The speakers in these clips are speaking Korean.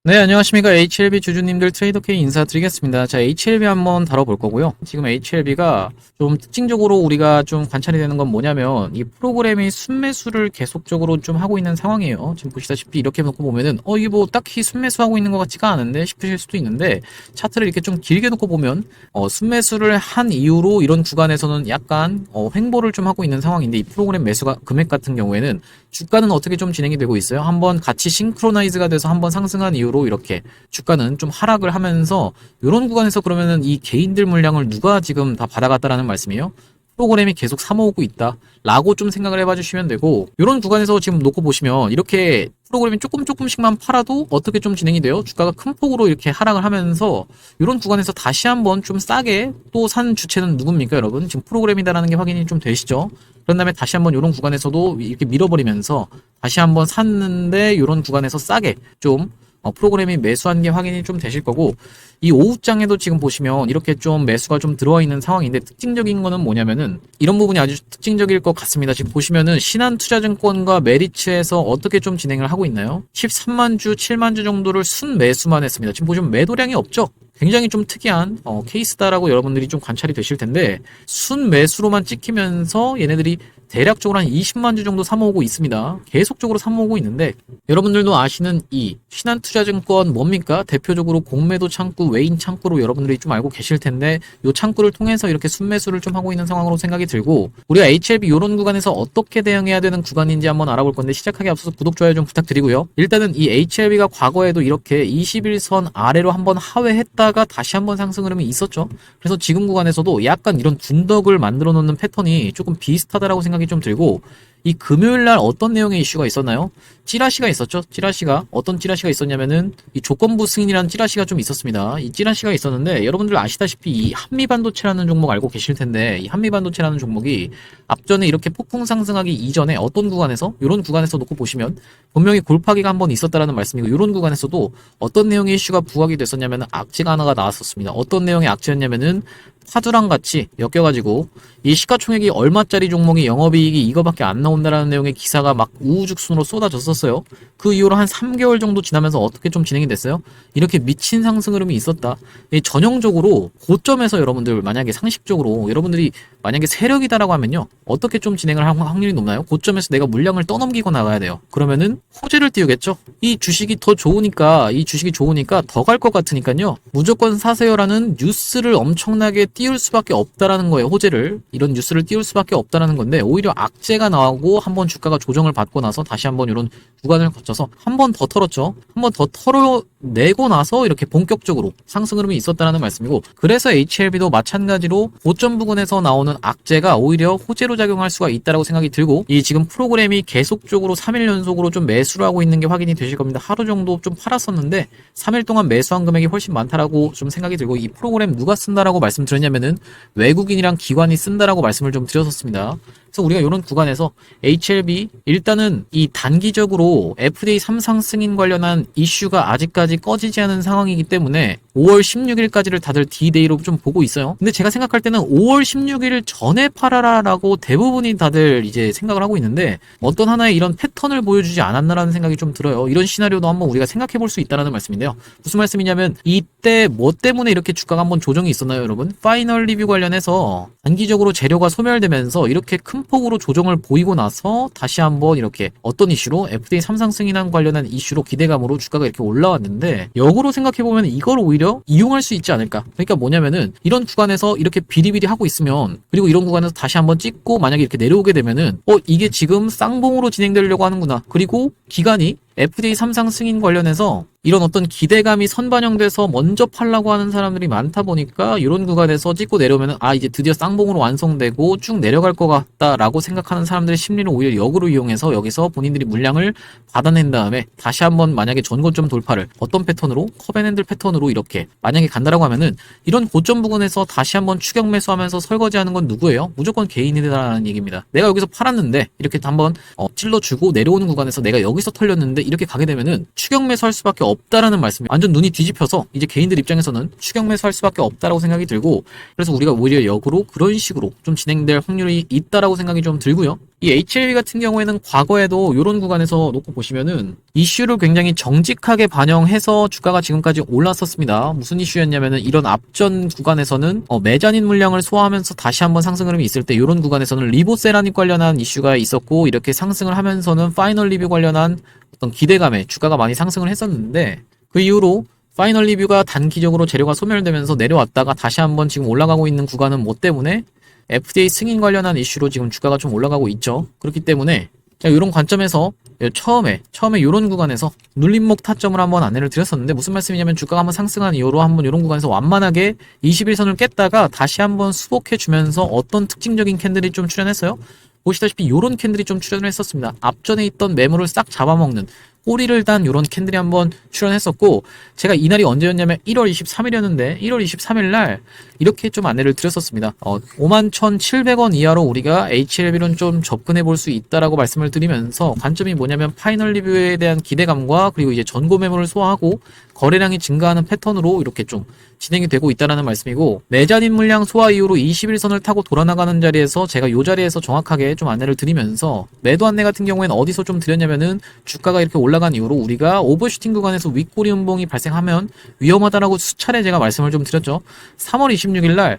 네, 안녕하십니까. HLB 주주님들 트레이더 K 인사드리겠습니다. 자, HLB 한번 다뤄볼 거고요. 지금 HLB가 좀 특징적으로 우리가 좀 관찰이 되는 건 뭐냐면 이 프로그램이 순매수를 계속적으로 좀 하고 있는 상황이에요. 지금 보시다시피 이렇게 놓고 보면은 이게 뭐 딱히 순매수하고 있는 것 같지가 않은데 싶으실 수도 있는데 차트를 이렇게 좀 길게 놓고 보면 순매수를 한 이후로 이런 구간에서는 약간 횡보를 좀 하고 있는 상황인데 이 프로그램 매수가 금액 같은 경우에는 주가는 어떻게 좀 진행이 되고 있어요. 한번 같이 싱크로나이즈가 돼서 한번 상승한 이후로 이렇게 주가는 좀 하락을 하면서 이런 구간에서 그러면은 이 개인들 물량을 누가 지금 다 받아갔다라는 말씀이에요. 프로그램이 계속 사모으고 있다 라고 좀 생각을 해봐 주시면 되고, 이런 구간에서 지금 놓고 보시면 이렇게 프로그램이 조금씩만 팔아도 어떻게 좀 진행이 돼요. 주가가 큰 폭으로 이렇게 하락을 하면서 이런 구간에서 다시 한번 좀 싸게 또 산 주체는 누굽니까 여러분? 지금 프로그램이다라는 게 확인이 좀 되시죠. 그런 다음에 다시 한번 이런 구간에서도 이렇게 밀어버리면서 다시 한번 샀는데 이런 구간에서 싸게 좀 프로그램이 매수한 게 확인이 좀 되실 거고, 이 오후장에도 지금 보시면 이렇게 좀 매수가 좀 들어와 있는 상황인데 특징적인 거는 뭐냐면은 이런 부분이 아주 특징적일 것 같습니다. 지금 보시면은 신한투자증권과 메리츠에서 어떻게 좀 진행을 하고 있나요? 13만 주, 7만 주 정도를 순매수만 했습니다. 지금 보시면 매도량이 없죠? 굉장히 좀 특이한 케이스다라고 여러분들이 좀 관찰이 되실 텐데, 순매수로만 찍히면서 얘네들이 대략적으로 한 20만 주 정도 사모으고 있습니다. 계속적으로 사모으고 있는데, 여러분들도 아시는 이 신한투자증권 뭡니까? 대표적으로 공매도 창구, 외인 창구로 여러분들이 좀 알고 계실 텐데, 이 창구를 통해서 이렇게 순매수를 좀 하고 있는 상황으로 생각이 들고, 우리가 HLB 이런 구간에서 어떻게 대응해야 되는 구간인지 한번 알아볼 건데, 시작하기 앞서서 구독, 좋아요 좀 부탁드리고요. 일단은 이 HLB가 과거에도 이렇게 21선 아래로 한번 하회했다가 다시 한번 상승 흐름이 있었죠. 그래서 지금 구간에서도 약간 이런 둔덕을 만들어 놓는 패턴이 조금 비슷하다라고 생각이 좀 들고, 이 금요일날 어떤 내용의 이슈가 있었나요? 찌라시가 있었죠. 찌라시가 어떤 찌라시가 있었냐면은 이 조건부 승인이라는 찌라시가 좀 있었습니다. 이 찌라시가 있었는데 여러분들 아시다시피 이 한미반도체라는 종목 알고 계실 텐데, 이 한미반도체라는 종목이 앞전에 이렇게 폭풍 상승하기 이전에 어떤 구간에서 이런 구간에서 놓고 보시면 분명히 골파기가 한번 있었다라는 말씀이고, 이런 구간에서도 어떤 내용의 이슈가 부각이 됐었냐면은 악재가 하나가 나왔었습니다. 어떤 내용의 악재였냐면은 파두랑 같이 엮여가지고 이 시가총액이 얼마짜리 종목이 영업이익이 이거밖에 안 나온다라는 내용의 기사가 막 우후죽순으로 쏟아졌었어요. 그 이후로 한 3개월 정도 지나면서 어떻게 좀 진행이 됐어요? 이렇게 미친 상승 흐름이 있었다. 전형적으로 고점에서 여러분들 만약에 상식적으로 여러분들이 만약에 세력이다라고 하면요, 어떻게 좀 진행을 할 확률이 높나요? 고점에서 내가 물량을 떠넘기고 나가야 돼요. 그러면은 호재를 띄우겠죠. 이 주식이 더 좋으니까, 이 주식이 좋으니까 더 갈 것 같으니까요, 무조건 사세요라는 뉴스를 엄청나게 띄울 수밖에 없다라는 거예요. 호재를, 이런 뉴스를 띄울 수밖에 없다라는 건데, 오히려 악재가 나오고 한번 주가가 조정을 받고 나서 다시 한번 이런 구간을 거쳐서 한 번 더 털었죠. 한 번 더 털어내고 나서 이렇게 본격적으로 상승 흐름이 있었다는 말씀이고, 그래서 HLB도 마찬가지로 고점 부근에서 나오는 악재가 오히려 호재로 작용할 수가 있다라고 생각이 들고, 이 지금 프로그램이 계속적으로 3일 연속으로 좀 매수를 하고 있는 게 확인이 되실 겁니다. 하루 정도 좀 팔았었는데 3일 동안 매수한 금액이 훨씬 많다라고 좀 생각이 들고, 이 프로그램 누가 쓴다라고 말씀드렸냐면은 외국인이랑 기관이 쓴다라고 말씀을 좀 드렸었습니다. 그래서 우리가 이런 구간에서 HLB 일단은 이 단기적으로 FDA 3상 승인 관련한 이슈가 아직까지 꺼지지 않은 상황이기 때문에 5월 16일까지를 다들 D-Day로 좀 보고 있어요. 근데 제가 생각할 때는 5월 16일 전에 팔아라라고 대부분이 다들 이제 생각을 하고 있는데, 어떤 하나의 이런 패턴을 보여주지 않았나라는 생각이 좀 들어요. 이런 시나리오도 한번 우리가 생각해 볼 수 있다는 말씀인데요. 무슨 말씀이냐면 이때 뭐 때문에 이렇게 주가가 한번 조정이 있었나요 여러분? 파이널 리뷰 관련해서 단기적으로 재료가 소멸되면서 이렇게 큰 폭으로 조정을 보이고 나서 다시 한번 이렇게 어떤 이슈로 FDA 3상 승인안 관련한 이슈로 기대감으로 주가가 이렇게 올라왔는데, 역으로 생각해보면 이걸 오히려 이용할 수 있지 않을까. 그러니까 뭐냐면은 이런 구간에서 이렇게 비리비리 하고 있으면, 그리고 이런 구간에서 다시 한번 찍고 만약에 이렇게 내려오게 되면은 이게 지금 쌍봉으로 진행되려고 하는구나, 그리고 기간이 FDA 3상 승인 관련해서 이런 어떤 기대감이 선반영돼서 먼저 팔라고 하는 사람들이 많다 보니까 이런 구간에서 찍고 내려오면 이제 드디어 쌍봉으로 완성되고 쭉 내려갈 것 같다라고 생각하는 사람들의 심리를 오히려 역으로 이용해서 여기서 본인들이 물량을 받아낸 다음에 다시 한번 만약에 전고점 돌파를 어떤 패턴으로, 커벤핸들 패턴으로 이렇게 만약에 간다라고 하면은 이런 고점 부근에서 다시 한번 추격 매수하면서 설거지하는 건 누구예요? 무조건 개인이다라는 얘기입니다. 내가 여기서 팔았는데 이렇게 한번 찔러주고 내려오는 구간에서 내가 여기서 털렸는데 이렇게 가게 되면은 추격 매수할 수밖에 없다라는 말씀이 완전 눈이 뒤집혀서 이제 개인들 입장에서는 추격 매수할 수밖에 없다라고 생각이 들고, 그래서 우리가 오히려 역으로 그런 식으로 좀 진행될 확률이 있다라고 생각이 좀 들고요. 이 HLB 같은 경우에는 과거에도 이런 구간에서 놓고 보시면은 이슈를 굉장히 정직하게 반영해서 주가가 지금까지 올랐었습니다. 무슨 이슈였냐면은 이런 앞전 구간에서는 매자닌 물량을 소화하면서 다시 한번 상승 흐름이 있을 때 이런 구간에서는 리보세라닉 관련한 이슈가 있었고, 이렇게 상승을 하면서는 파이널 리뷰 관련한 어떤 기대감에 주가가 많이 상승을 했었는데, 그 이후로 파이널 리뷰가 단기적으로 재료가 소멸되면서 내려왔다가 다시 한번 지금 올라가고 있는 구간은 뭐 때문에? FDA 승인 관련한 이슈로 지금 주가가 좀 올라가고 있죠. 그렇기 때문에 자, 이런 관점에서 처음에 이런 구간에서 눌림목 타점을 한번 안내를 드렸었는데, 무슨 말씀이냐면 주가가 한번 상승한 이후로 한번 이런 구간에서 완만하게 21선을 깼다가 다시 한번 수복해 주면서 어떤 특징적인 캔들이 좀 출현했어요. 보시다시피 이런 캔들이 좀 출현을 했었습니다. 앞전에 있던 매물을 싹 잡아먹는 꼬리를 단 이런 캔들이 한번 출현했었고, 제가 이날이 언제였냐면 1월 23일이었는데 1월 23일 날 이렇게 좀 안내를 드렸었습니다. 51,700원 이하로 우리가 HLB는 좀 접근해 볼 수 있다라고 말씀을 드리면서, 관점이 뭐냐면 파이널 리뷰에 대한 기대감과 그리고 이제 전고 매물을 소화하고 거래량이 증가하는 패턴으로 이렇게 좀 진행이 되고 있다라는 말씀이고, 매자닌 물량 소화 이후로 21선을 타고 돌아나가는 자리에서 제가 이 자리에서 정확하게 좀 안내를 드리면서, 매도 안내 같은 경우에는 어디서 좀 드렸냐면은 주가가 이렇게 올라간 이후로 우리가 오버슈팅 구간에서 윗꼬리 음봉이 발생하면 위험하다라고 수차례 제가 말씀을 좀 드렸죠. 3월 26일 날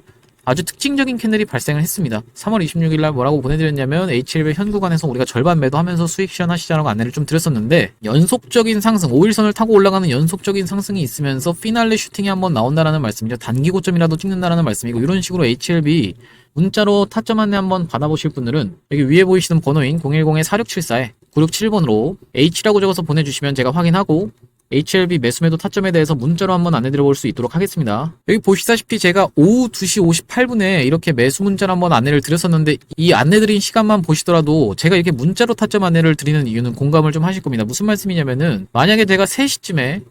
아주 특징적인 캔들이 발생을 했습니다. 3월 26일 날 뭐라고 보내드렸냐면 HLB 현 구간에서 우리가 절반 매도하면서 수익 실현하시자라고 안내를 좀 드렸었는데, 연속적인 상승, 5일선을 타고 올라가는 연속적인 상승이 있으면서 피날레 슈팅이 한번 나온다라는 말씀이죠. 단기 고점이라도 찍는다라는 말씀이고, 이런 식으로 HLB 문자로 타점 안내 한번 받아보실 분들은 여기 위에 보이시는 번호인 010-4674-9671번으로 H라고 적어서 보내주시면 제가 확인하고 HLB 매수매도 타점에 대해서 문자로 한번 안내드려 볼 수 있도록 하겠습니다. 여기 보시다시피 제가 오후 2시 58분에 이렇게 매수 문자를 한번 안내를 드렸었는데, 이 안내드린 시간만 보시더라도 제가 이렇게 문자로 타점 안내를 드리는 이유는 공감을 좀 하실 겁니다. 무슨 말씀이냐면은, 만약에 제가 3시쯤에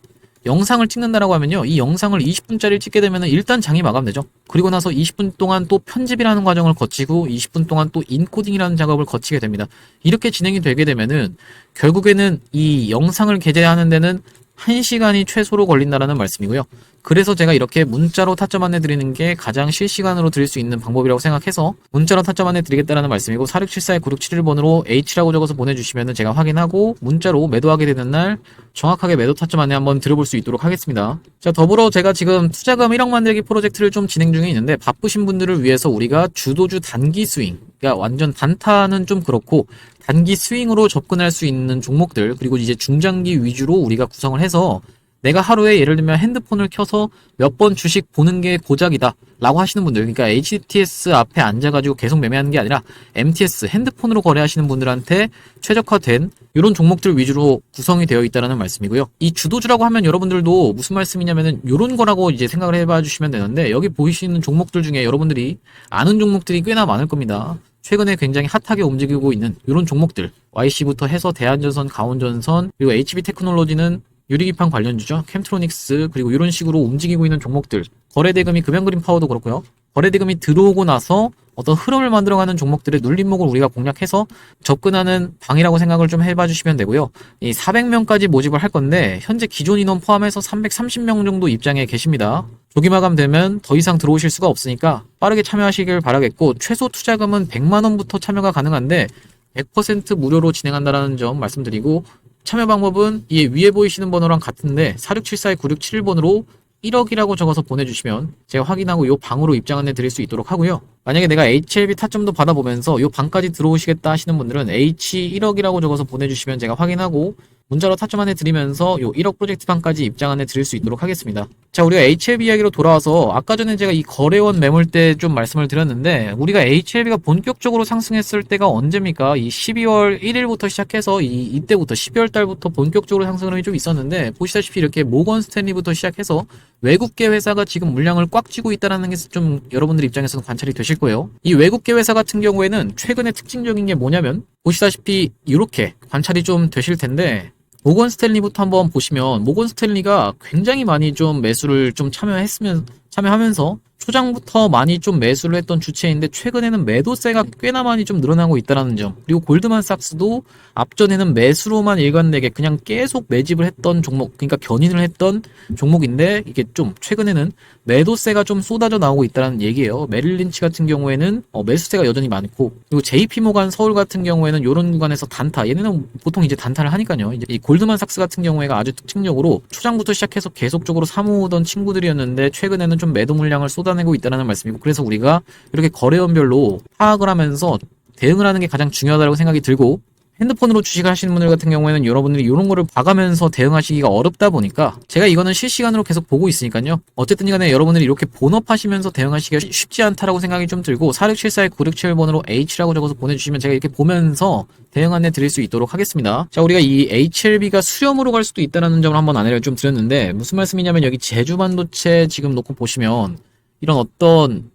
영상을 찍는다라고 하면요, 이 영상을 20분짜리 찍게 되면은 일단 장이 마감되죠. 그리고 나서 20분 동안 또 편집이라는 과정을 거치고 20분 동안 또 인코딩이라는 작업을 거치게 됩니다. 이렇게 진행이 되게 되면은 결국에는 이 영상을 게재하는 데는 1시간이 최소로 걸린다라는 말씀이고요. 그래서 제가 이렇게 문자로 타점 안내 드리는 게 가장 실시간으로 드릴 수 있는 방법이라고 생각해서 문자로 타점 안내 드리겠다라는 말씀이고, 4674-9671번으로 H라고 적어서 보내주시면 제가 확인하고 문자로 매도하게 되는 날 정확하게 매도 타점 안내 한번 드려볼 수 있도록 하겠습니다. 자, 더불어 제가 지금 투자금 1억 만들기 프로젝트를 좀 진행 중에 있는데, 바쁘신 분들을 위해서 우리가 주도주 단기 스윙, 그러니까 완전 단타는 좀 그렇고 단기 스윙으로 접근할 수 있는 종목들, 그리고 이제 중장기 위주로 우리가 구성을 해서, 내가 하루에 예를 들면 핸드폰을 켜서 몇 번 주식 보는 게 고작이다 라고 하시는 분들, 그러니까 HTS 앞에 앉아가지고 계속 매매하는 게 아니라 MTS, 핸드폰으로 거래하시는 분들한테 최적화된 이런 종목들 위주로 구성이 되어 있다는 말씀이고요. 이 주도주라고 하면 여러분들도 무슨 말씀이냐면은 이런 거라고 이제 생각을 해봐 주시면 되는데, 여기 보이시는 종목들 중에 여러분들이 아는 종목들이 꽤나 많을 겁니다. 최근에 굉장히 핫하게 움직이고 있는 이런 종목들, YC부터 해서 대한전선, 가온전선, 그리고 HB테크놀로지는 유리기판 관련주죠. 캠트로닉스, 그리고 이런 식으로 움직이고 있는 종목들, 거래대금이 금연그린파워도 그렇고요. 거래대금이 들어오고 나서 어떤 흐름을 만들어가는 종목들의 눌림목을 우리가 공략해서 접근하는 방이라고 생각을 좀 해봐 주시면 되고요. 이 400명까지 모집을 할 건데 현재 기존 인원 포함해서 330명 정도 입장에 계십니다. 조기 마감되면 더 이상 들어오실 수가 없으니까 빠르게 참여하시길 바라겠고, 최소 투자금은 100만원부터 참여가 가능한데 100% 무료로 진행한다는 점 말씀드리고, 참여 방법은 이 위에 보이시는 번호랑 같은데 4674-9671번으로 1억이라고 적어서 보내주시면 제가 확인하고 요 방으로 입장 안내 드릴 수 있도록 하고요. 만약에 내가 HLB 타점도 받아보면서 요 방까지 들어오시겠다 하시는 분들은 H1억이라고 적어서 보내주시면 제가 확인하고 문자로 타점 안내 드리면서 요 1억 프로젝트 방까지 입장 안내 드릴 수 있도록 하겠습니다. 자, 우리가 HLB 이야기로 돌아와서 아까 전에 제가 이 거래원 매물대 좀 말씀을 드렸는데, 우리가 HLB가 본격적으로 상승했을 때가 언제입니까? 이 12월 1일부터 시작해서 이때부터 12월 달부터 본격적으로 상승 흐름이 좀 있었는데, 보시다시피 이렇게 모건 스탠리부터 시작해서 외국계 회사가 지금 물량을 꽉 쥐고 있다는 게 좀 여러분들 입장에서는 관찰이 되실 거예요. 이 외국계 회사 같은 경우에는 최근에 특징적인 게 뭐냐면, 보시다시피 이렇게 관찰이 좀 되실 텐데, 모건 스탠리부터 한번 보시면 모건 스탠리가 굉장히 많이 좀 매수를 좀 참여하면서 초장부터 많이 좀 매수를 했던 주체인데 최근에는 매도세가 꽤나 많이 좀 늘어나고 있다는 점. 그리고 골드만삭스도 앞전에는 매수로만 일관되게 그냥 계속 매집을 했던 종목, 그러니까 견인을 했던 종목인데 이게 좀 최근에는 매도세가 좀 쏟아져 나오고 있다는 얘기예요. 메릴 린치 같은 경우에는 매수세가 여전히 많고, 그리고 JP모간 서울 같은 경우에는 이런 구간에서 단타, 얘네는 보통 이제 단타를 하니까요. 이제 이 골드만삭스 같은 경우에가 아주 특징적으로 초장부터 시작해서 계속적으로 사모으던 친구들이었는데 최근에는 좀 매도 물량을 쏟아내고 있다는 말씀이고, 그래서 우리가 이렇게 거래원별로 파악을 하면서 대응을 하는 게 가장 중요하다고 생각이 들고, 핸드폰으로 주식을 하시는 분들 같은 경우에는 여러분들이 이런 거를 봐가면서 대응하시기가 어렵다 보니까 제가 이거는 실시간으로 계속 보고 있으니까요. 어쨌든 간에 여러분들이 이렇게 본업하시면서 대응하시기가 쉽지 않다라고 생각이 좀 들고, 4674-9671번으로 H라고 적어서 보내주시면 제가 이렇게 보면서 대응 안내 드릴 수 있도록 하겠습니다. 자, 우리가 이 HLB가 수렴으로 갈 수도 있다는 점을 한번 안내를 좀 드렸는데, 무슨 말씀이냐면 여기 제주반도체 지금 놓고 보시면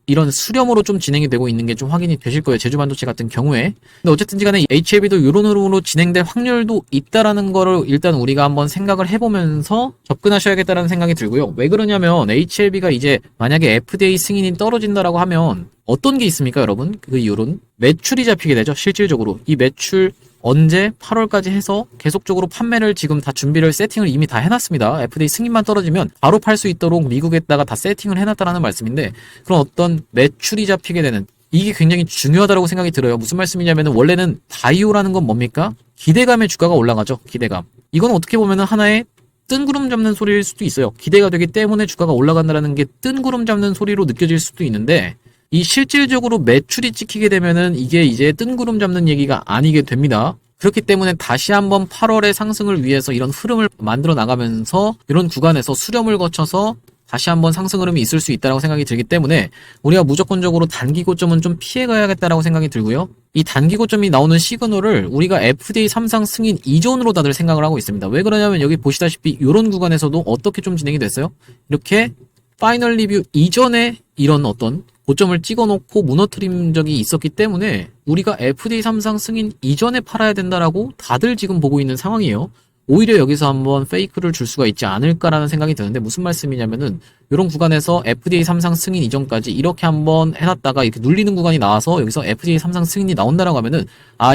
이런 수렴으로 좀 진행이 되고 있는 게 좀 확인이 되실 거예요. 제주반도체 같은 경우에. 근데 어쨌든 간에 HLB도 이런 흐름으로 진행될 확률도 있다라는 거를 일단 우리가 한번 생각을 해보면서 접근하셔야겠다라는 생각이 들고요. 왜 그러냐면 HLB가 이제 만약에 FDA 승인이 떨어진다라고 하면 어떤 게 있습니까, 여러분? 그 이후로는 매출이 잡히게 되죠. 실질적으로. 이 매출 언제 8월까지 해서 계속적으로 판매를 지금 다 준비를 세팅을 이미 다 해놨습니다. FDA 승인만 떨어지면 바로 팔 수 있도록 미국에다가 다 세팅을 해놨다라는 말씀인데, 그런 어떤 매출이 잡히게 되는, 이게 굉장히 중요하다고 생각이 들어요. 무슨 말씀이냐면 원래는 다이오라는 건 뭡니까? 기대감에 주가가 올라가죠. 기대감. 이건 어떻게 보면 하나의 뜬구름 잡는 소리일 수도 있어요. 기대가 되기 때문에 주가가 올라간다는 게 뜬구름 잡는 소리로 느껴질 수도 있는데, 이 실질적으로 매출이 찍히게 되면은 이게 이제 뜬구름 잡는 얘기가 아니게 됩니다. 그렇기 때문에 다시 한번 8월의 상승을 위해서 이런 흐름을 만들어 나가면서 이런 구간에서 수렴을 거쳐서 다시 한번 상승 흐름이 있을 수 있다고 생각이 들기 때문에 우리가 무조건적으로 단기 고점은 좀 피해 가야겠다라고 생각이 들고요. 이 단기 고점이 나오는 시그널을 우리가 FDA 3상 승인 이전으로 다들 생각을 하고 있습니다. 왜 그러냐면 여기 보시다시피 이런 구간에서도 어떻게 좀 진행이 됐어요? 이렇게 파이널 리뷰 이전에 이런 어떤 고점을 찍어놓고 무너뜨린 적이 있었기 때문에 우리가 FDA 3상 승인 이전에 팔아야 된다라고 다들 지금 보고 있는 상황이에요. 오히려 여기서 한번 페이크를 줄 수가 있지 않을까라는 생각이 드는데, 무슨 말씀이냐면은 이런 구간에서 FDA 3상 승인 이전까지 이렇게 한번 해놨다가 이렇게 눌리는 구간이 나와서 여기서 FDA 3상 승인이 나온다라고 하면은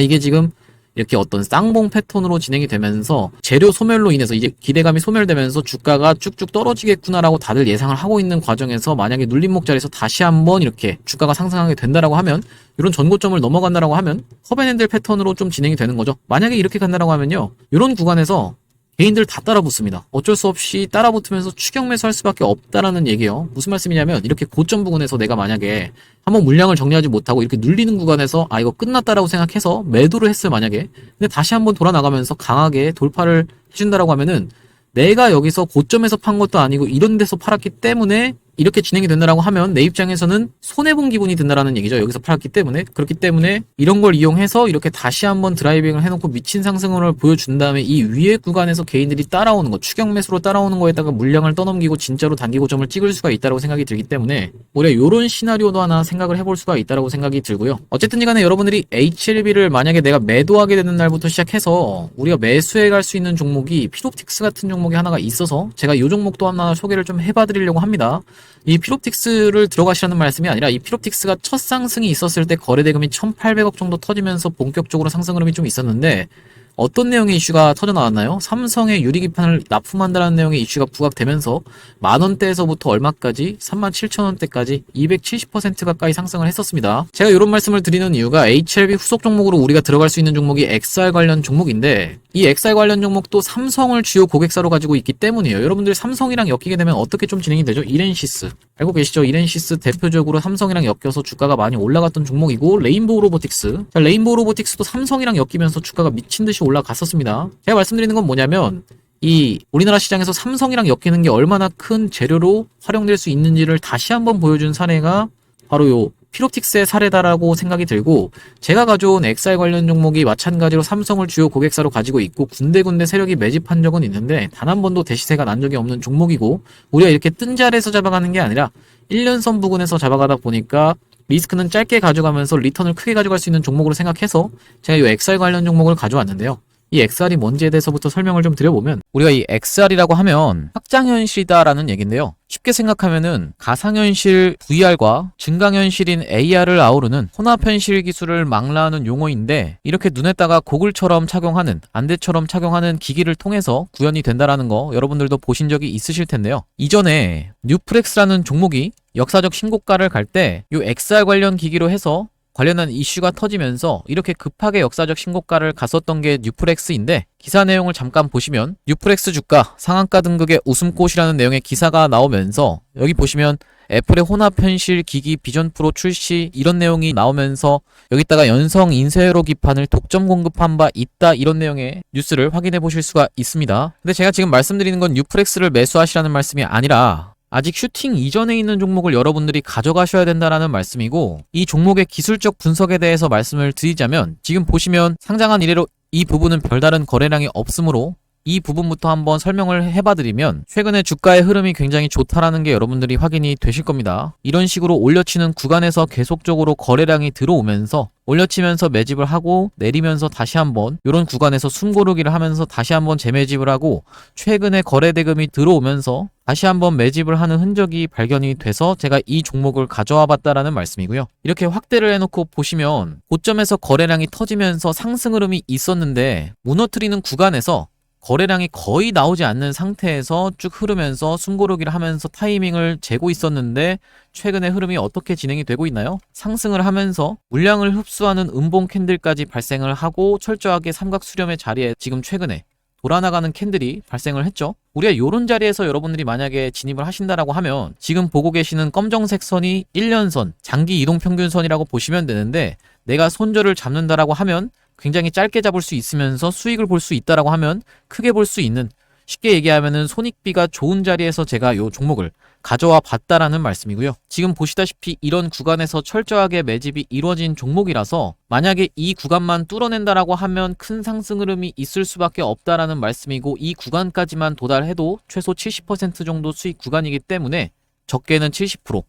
이게 지금 이렇게 어떤 쌍봉 패턴으로 진행이 되면서 재료 소멸로 인해서 이제 기대감이 소멸되면서 주가가 쭉쭉 떨어지겠구나라고 다들 예상을 하고 있는 과정에서 만약에 눌림목 자리에서 다시 한번 이렇게 주가가 상승하게 된다라고 하면, 이런 전고점을 넘어간다라고 하면 커벤핸들 패턴으로 좀 진행이 되는 거죠. 만약에 이렇게 간다라고 하면요, 이런 구간에서 개인들 다 따라붙습니다. 어쩔 수 없이 따라붙으면서 추격 매수할 수밖에 없다라는 얘기예요. 무슨 말씀이냐면 이렇게 고점 부근에서 내가 만약에 한번 물량을 정리하지 못하고 이렇게 눌리는 구간에서 이거 끝났다라고 생각해서 매도를 했어요, 만약에. 근데 다시 한번 돌아 나가면서 강하게 돌파를 해준다라고 하면은 내가 여기서 고점에서 판 것도 아니고 이런 데서 팔았기 때문에 이렇게 진행이 된다라고 하면 내 입장에서는 손해본 기분이 든다라는 얘기죠. 여기서 팔았기 때문에. 그렇기 때문에 이런 걸 이용해서 이렇게 다시 한번 드라이빙을 해놓고 미친 상승을 보여준 다음에 이 위에 구간에서 개인들이 따라오는 거, 추격 매수로 따라오는 거에다가 물량을 떠넘기고 진짜로 단기 고점을 찍을 수가 있다고 생각이 들기 때문에 우리가 이런 시나리오도 하나 생각을 해볼 수가 있다고 생각이 들고요. 어쨌든 간에 여러분들이 HLB를 만약에 내가 매도하게 되는 날부터 시작해서 우리가 매수해 갈 수 있는 종목이 피롭틱스 같은 종목이 하나가 있어서 제가 이 종목도 하나 소개를 좀 해봐드리려고 합니다. 이 피롭틱스를 들어가시라는 말씀이 아니라, 이 피롭틱스가 첫 상승이 있었을 때 거래대금이 1,800억 정도 터지면서 본격적으로 상승 흐름이 좀 있었는데, 어떤 내용의 이슈가 터져 나왔나요? 삼성의 유리기판을 납품한다는 내용의 이슈가 부각되면서 만원대에서부터 얼마까지? 37,000원대까지 270% 가까이 상승을 했었습니다. 제가 이런 말씀을 드리는 이유가 HLB 후속 종목으로 우리가 들어갈 수 있는 종목이 XR 관련 종목인데, 이 XR 관련 종목도 삼성을 주요 고객사로 가지고 있기 때문이에요. 여러분들 삼성이랑 엮이게 되면 어떻게 좀 진행이 되죠? 이렌시스. 알고 계시죠? 이렌시스 대표적으로 삼성이랑 엮여서 주가가 많이 올라갔던 종목이고, 레인보우 로보틱스. 자, 레인보우 로보틱스도 삼성이랑 엮이면서 주가가 미친 듯이 올라갔었습니다. 제가 말씀드리는 건 뭐냐면, 이 우리나라 시장에서 삼성이랑 엮이는 게 얼마나 큰 재료로 활용될 수 있는지를 다시 한번 보여준 사례가 바로 요 피롭틱스의 사례다라고 생각이 들고, 제가 가져온 XR 관련 종목이 마찬가지로 삼성을 주요 고객사로 가지고 있고 군데군데 세력이 매집한 적은 있는데 단 한 번도 대시세가 난 적이 없는 종목이고, 우리가 이렇게 뜬 자리에서 잡아가는 게 아니라 1년선 부근에서 잡아가다 보니까 리스크는 짧게 가져가면서 리턴을 크게 가져갈 수 있는 종목으로 생각해서 제가 이 XR 관련 종목을 가져왔는데요. 이 XR이 뭔지에 대해서부터 설명을 좀 드려보면, 우리가 이 XR이라고 하면 확장현실이다라는 얘기인데요. 쉽게 생각하면은 가상현실 VR과 증강현실인 AR을 아우르는 혼합현실 기술을 망라하는 용어인데, 이렇게 눈에다가 고글처럼 착용하는, 안대처럼 착용하는 기기를 통해서 구현이 된다라는 거 여러분들도 보신 적이 있으실 텐데요. 이전에 뉴프렉스라는 종목이 역사적 신고가를 갈 때 이 XR 관련 기기로 해서 관련한 이슈가 터지면서 이렇게 급하게 역사적 신고가를 갔었던 게 뉴프렉스인데, 기사 내용을 잠깐 보시면 뉴프렉스 주가 상한가 등극의 웃음꽃이라는 내용의 기사가 나오면서, 여기 보시면 애플의 혼합현실 기기 비전 프로 출시 이런 내용이 나오면서 여기다가 연성 인쇄회로 기판을 독점 공급한 바 있다 이런 내용의 뉴스를 확인해 보실 수가 있습니다. 근데 제가 지금 말씀드리는 건 뉴프렉스를 매수하시라는 말씀이 아니라 아직 슈팅 이전에 있는 종목을 여러분들이 가져가셔야 된다라는 말씀이고, 이 종목의 기술적 분석에 대해서 말씀을 드리자면, 지금 보시면 상장한 이래로 이 부분은 별다른 거래량이 없으므로 이 부분부터 한번 설명을 해봐드리면, 최근에 주가의 흐름이 굉장히 좋다라는 게 여러분들이 확인이 되실 겁니다. 이런 식으로 올려치는 구간에서 계속적으로 거래량이 들어오면서 올려치면서 매집을 하고 내리면서 다시 한번 이런 구간에서 숨고르기를 하면서 다시 한번 재매집을 하고, 최근에 거래 대금이 들어오면서 다시 한번 매집을 하는 흔적이 발견이 돼서 제가 이 종목을 가져와 봤다라는 말씀이고요. 이렇게 확대를 해놓고 보시면 고점에서 거래량이 터지면서 상승 흐름이 있었는데, 무너뜨리는 구간에서 거래량이 거의 나오지 않는 상태에서 쭉 흐르면서 숨고르기를 하면서 타이밍을 재고 있었는데, 최근에 흐름이 어떻게 진행이 되고 있나요? 상승을 하면서 물량을 흡수하는 음봉 캔들까지 발생을 하고 철저하게 삼각 수렴의 자리에 지금 최근에 돌아나가는 캔들이 발생을 했죠. 우리가 이런 자리에서 여러분들이 만약에 진입을 하신다라고 하면, 지금 보고 계시는 검정색 선이 1년선, 장기 이동평균선이라고 보시면 되는데, 내가 손절을 잡는다라고 하면 굉장히 짧게 잡을 수 있으면서 수익을 볼 수 있다라고 하면 크게 볼 수 있는, 쉽게 얘기하면은 손익비가 좋은 자리에서 제가 이 종목을 가져와 봤다라는 말씀이고요. 지금 보시다시피 이런 구간에서 철저하게 매집이 이루어진 종목이라서 만약에 이 구간만 뚫어낸다라고 하면 큰 상승 흐름이 있을 수밖에 없다라는 말씀이고, 이 구간까지만 도달해도 최소 70% 정도 수익 구간이기 때문에 적게는 70%,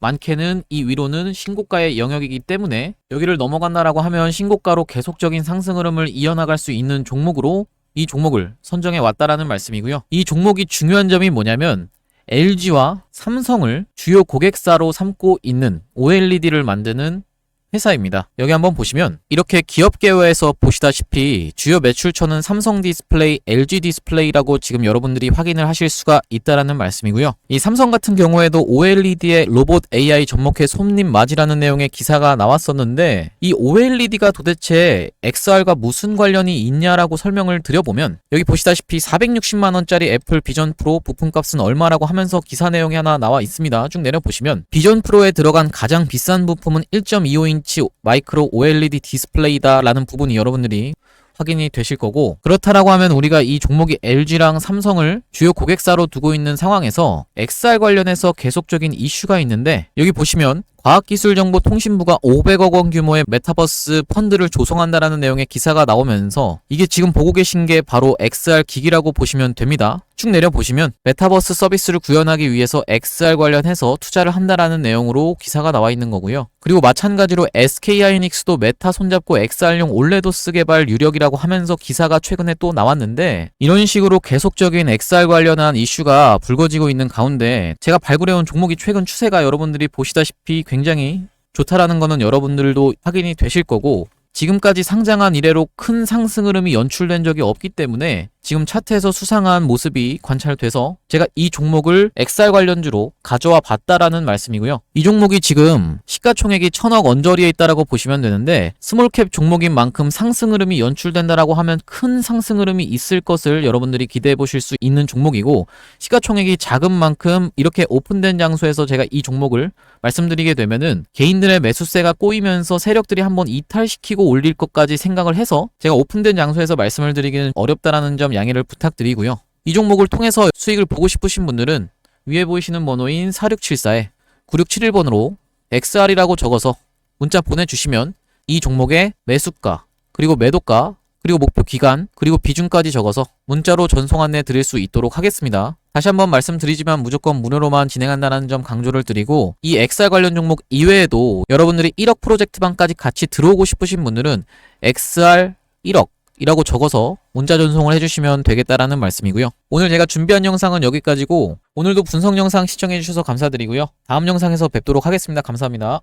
많게는 이 위로는 신고가의 영역이기 때문에 여기를 넘어간다라고 하면 신고가로 계속적인 상승 흐름을 이어나갈 수 있는 종목으로 이 종목을 선정해 왔다라는 말씀이고요. 이 종목이 중요한 점이 뭐냐면, LG와 삼성을 주요 고객사로 삼고 있는 OLED를 만드는 회사입니다. 여기 한번 보시면 이렇게 기업계열에서 보시다시피 주요 매출처는 삼성 디스플레이, LG 디스플레이라고 지금 여러분들이 확인을 하실 수가 있다라는 말씀이고요. 이 삼성 같은 경우에도 OLED에 로봇 AI 접목해 손님 맞이라는 내용의 기사가 나왔었는데, 이 OLED가 도대체 XR과 무슨 관련이 있냐라고 설명을 드려보면, 여기 보시다시피 460만원짜리 애플 비전 프로 부품값은 얼마라고 하면서 기사 내용이 하나 나와 있습니다. 쭉 내려보시면 비전 프로에 들어간 가장 비싼 부품은 1.25인치 마이크로 OLED 디스플레이다라는 부분이 여러분들이 확인이 되실 거고, 그렇다라고 하면 우리가 이 종목이 LG랑 삼성을 주요 고객사로 두고 있는 상황에서 XR 관련해서 계속적인 이슈가 있는데, 여기 보시면 과학기술정보통신부가 500억 원 규모의 메타버스 펀드를 조성한다라는 내용의 기사가 나오면서, 이게 지금 보고 계신 게 바로 XR 기기라고 보시면 됩니다. 쭉 내려보시면 메타버스 서비스를 구현하기 위해서 XR 관련해서 투자를 한다라는 내용으로 기사가 나와 있는 거고요. 그리고 마찬가지로 SK하이닉스도 메타 손잡고 XR용 올레도스 개발 유력이라고 하면서 기사가 최근에 또 나왔는데, 이런 식으로 계속적인 XR 관련한 이슈가 불거지고 있는 가운데 제가 발굴해온 종목이 최근 추세가 여러분들이 보시다시피 굉장히 좋다라는 거는 여러분들도 확인이 되실 거고, 지금까지 상장한 이래로 큰 상승 흐름이 연출된 적이 없기 때문에 지금 차트에서 수상한 모습이 관찰돼서 제가 이 종목을 XR 관련주로 가져와 봤다라는 말씀이고요. 이 종목이 지금 시가총액이 1000억 언저리에 있다라고 보시면 되는데, 스몰캡 종목인 만큼 상승 흐름이 연출된다라고 하면 큰 상승 흐름이 있을 것을 여러분들이 기대해 보실 수 있는 종목이고, 시가총액이 작은 만큼 이렇게 오픈된 장소에서 제가 이 종목을 말씀드리게 되면은 개인들의 매수세가 꼬이면서 세력들이 한번 이탈시키고 올릴 것까지 생각을 해서 제가 오픈된 장소에서 말씀을 드리기는 어렵다라는 점 양해를 부탁드리고요. 이 종목을 통해서 수익을 보고 싶으신 분들은 위에 보이시는 번호인 4674에 9671번으로 XR이라고 적어서 문자 보내주시면 이 종목의 매수가, 그리고 매도가, 그리고 목표 기간, 그리고 비중까지 적어서 문자로 전송 안내 드릴 수 있도록 하겠습니다. 다시 한번 말씀드리지만 무조건 무료로만 진행한다는 점 강조를 드리고, 이 XR 관련 종목 이외에도 여러분들이 1억 프로젝트방까지 같이 들어오고 싶으신 분들은 XR 1억 이라고 적어서 문자 전송을 해주시면 되겠다라는 말씀이고요. 오늘 제가 준비한 영상은 여기까지고 오늘도 분석 영상 시청해주셔서 감사드리고요. 다음 영상에서 뵙도록 하겠습니다. 감사합니다.